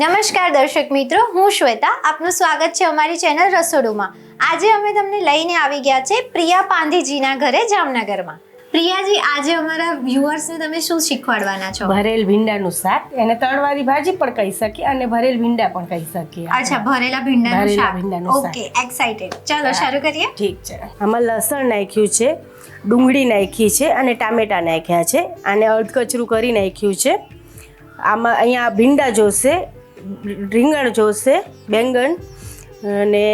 નમસ્કાર દર્શક મિત્રો, હું શ્વેતા. આપનું સ્વાગત છે અમારી ચેનલ રસોડુમાં. આજે અમે તમને લઈને આવી ગયા છે પ્રિયા પાંધીજીના ઘરે જામનગરમાં. પ્રિયાજી, આજે અમારા વ્યુઅર્સને તમે શું શીખવાડવાના છો? ભરેલ ભીંડાનું શાક, એને તળવાળી ભાજી પણ કહી શકીએ અને ભરેલ ભીંડા પણ કહી શકીએ. અચ્છા, ભરેલા ભીંડાનું શાક. Okay, excited. ચાલો શરૂ કરીએ. ઠીક છે. આમાં લસણ નાખ્યું છે, ડુંગળી નાખી છે અને ટામેટા નાખ્યા છે. આને અડકચરું કરી નાખ્યું છે. આમાં અહીંયા ભીંડા જોશે, રીંગણ જોશે, બેંગણ અને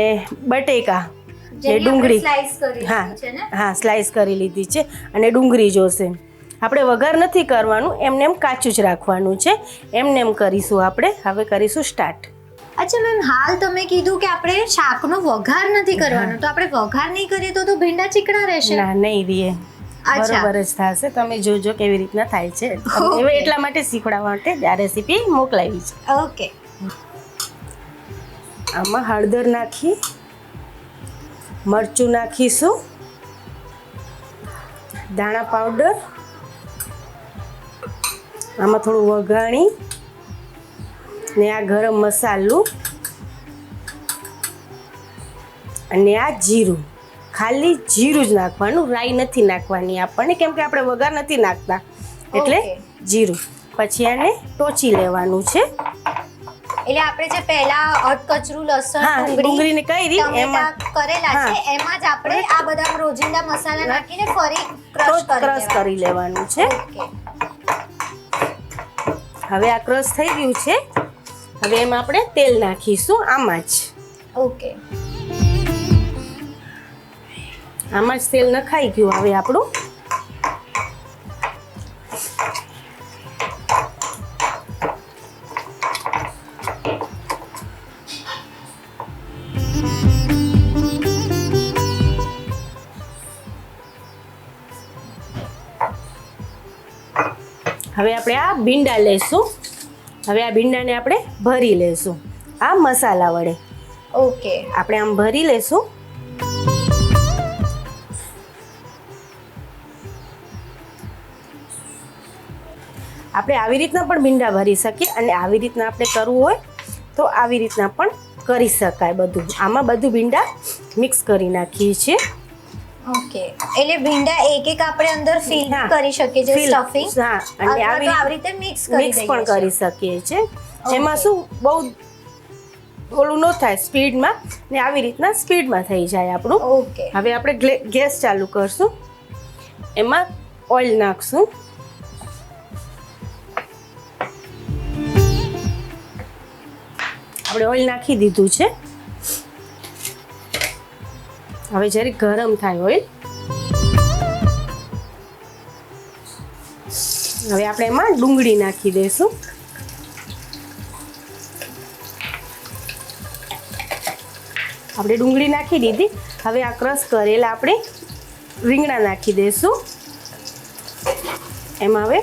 બટેકા ને ડુંગળી. હા, સ્લાઈસ કરી લીધી છે અને ડુંગળી જોશે. આપણે વઘાર નથી કરવાનું, એમને એમ કાચું જ રાખવાનું છે. એમને એમ કરીશું આપણે. હવે કરીશું સ્ટાર્ટ. અચ્છા મેમ, હાલ તમે કીધું કે આપણે શાકનો વઘાર નથી કરવાનો, તો આપણે વઘાર નહીં કરીએ તો ભીંડા ચીકણા રહેશે? ના, નહીં રહે, બરોબર જ થશે. તમે જોજો કેવી રીતના થાય છે. હવે એટલા માટે શીખવાડવા માટે આ રેસીપી મોકલાવી છે. ઓકે. આમાં હળદર નાખી, મરચું નાખીશું, ધાણા પાવડર, આમાં થોડું વઘાણી ને આ ગરમ મસાલો અને આ જીરું. ખાલી જીરું જ નાખવાનું, રાઈ નથી નાખવાની આપણને, કેમ કે આપણે વઘાર નથી નાખતા એટલે જીરું. પછી આને ટોચી લેવાનું છે. એટલે આપણે જે પહેલા અધકચરું લસણ ડુંગળીને કરી એમાં કરેલા છે, એમાં જ આપણે આ બધા રોજિંદા મસાલા નાખીને ફરી ક્રશ કરી લેવાનું છે. હવે આ ક્રશ થઈ ગયું છે. હવે એમાં આપણે તેલ નાખીશું આમાં જ. ઓકે, આમાં જ તેલ નખાઈ ગયું. હવે આપણું હવે આપણે આ ભીંડા લેશું. હવે આ ભીંડાને આપણે ભરી લેશું આ મસાલા વડે. ઓકે, આપણે આમ ભરી લેશું. આપણે આવી રીતના પણ ભીંડા ભરી શકીએ અને આવી રીતના આપણે કરવું હોય તો આવી રીતના પણ કરી શકાય. બધું આમાં બધું ભીંડા મિક્સ કરી નાખીએ છીએ. ઓકે, એટલે ભીંડા એક એક આપણે અંદર ફિલ કરી શકીએ છીએ, સ્ટફિંગ. હા, અને આવી રીતે મિક્સ પણ કરી શકીએ છીએ. એમાં શું બહુ ઓલું ન થાય સ્પીડમાં, ને આવી રીતના સ્પીડમાં થઈ જાય આપણું. ઓકે, હવે આપણે ગેસ ચાલુ કરશું. એમાં ઓઇલ નાખશું. આપણે ઓઇલ નાખી દીધું છે. હવે જરીક ગરમ થાય ઓઇલ. હવે આપણે એમાં ડુંગળી નાખી દઈશું. આપણે ડુંગળી નાખી દીધી. હવે આ ક્રશ કરેલા આપણે રીંગણા નાખી દઈશું. એમાં હવે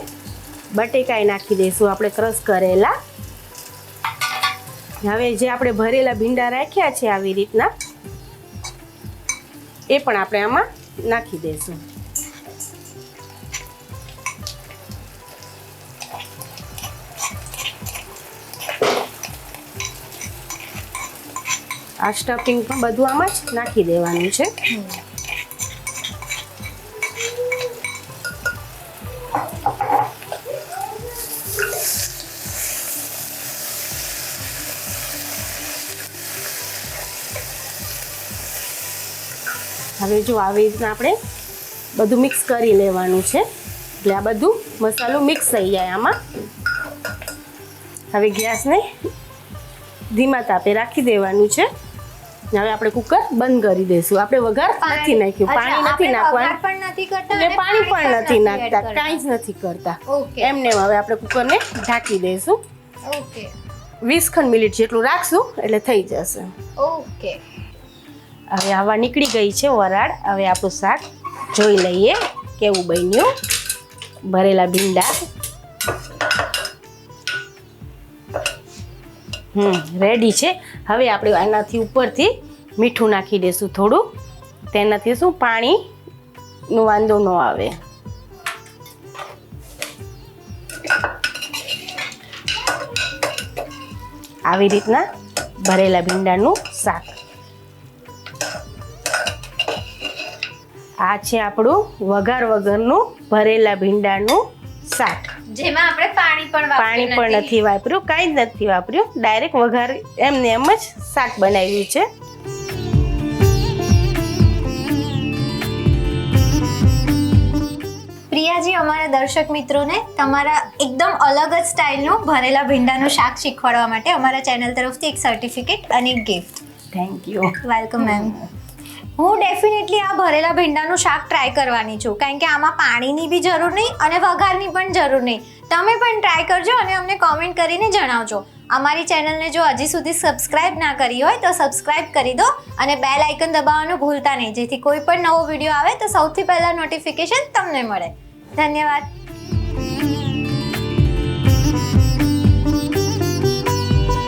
બટેકાઈ નાખી દઈશું આપણે ક્રશ કરેલા. હવે જે આપણે ભરેલા ભીંડા રાખ્યા છે આવી રીતના, એ પણ આપણે આમાં નાખી દઈશું. આ સ્ટફિંગ પણ બધું આમાં જ નાખી દેવાનું છે. હવે જો આવી રીતના આપણે બધું મિક્સ કરી લેવાનું છે, એટલે આ બધું મસાલો મિક્સ થઈ જાય આમાં. હવે ગેસને ધીમા તાપે રાખી દેવાનું છે. હવે આપણે કુકર બંધ કરી દઈશું. આપણે વઘાર નથી નાખ્યું, પાણી નથી નાખવાનું, પાણી પણ નથી નાખતા, કાંઈ જ નથી કરતા. એમને હવે આપણે કુકરને ઢાંકી દઈશું. 20 મિનિટ જેટલું રાખશું એટલે થઈ જશે. ઓકે, હવે હવા નીકળી ગઈ છે વરાળ. હવે આપણું શાક જોઈ લઈએ કેવું બન્યું. ભરેલા ભીંડા રેડી છે. હવે આપણે આનાથી ઉપરથી મીઠું નાખી દઈશું થોડું. તેનાથી શું પાણીનો વાંધો ન આવે. આવી રીતના ભરેલા ભીંડાનું શાક. આ છે આપણું વઘાર વગરનું ભરેલા ભીંડાનું શાક. જેમાં આપણે પાણી પણ નથી વાપર્યું, કાંઈ જ નથી વાપર્યું, ડાયરેક્ટ વઘાર એમને એમ જ શાક બનાવ્યું છે. પ્રિયાજી, અમારા દર્શક મિત્રોને તમારા એકદમ અલગ જ સ્ટાઇલનું ભરેલા ભીંડાનું શાક શીખવાડવા માટે અમારા ચેનલ તરફથી એક સર્ટિફિકેટ અને એક gift. Thank you. Welcome ma'am. હું ડેફિનેટલી આ ભરેલા ભીંડાનું શાક ટ્રાય કરવાની છું, કારણ કે આમાં પાણીની બી જરૂર નહીં અને વઘારની પણ જરૂર નહીં. તમે પણ ટ્રાય કરજો અને અમને કોમેન્ટ કરીને જણાવજો. અમારી ચેનલને જો હજી સુધી સબસ્ક્રાઇબ ના કરી હોય તો સબસ્ક્રાઇબ કરી દો અને બેલ આઇકન દબાવવાનું ભૂલતા નહીં, જેથી કોઈ પણ નવો વિડીયો આવે તો સૌથી પહેલાં નોટિફિકેશન તમને મળે. ધન્યવાદ.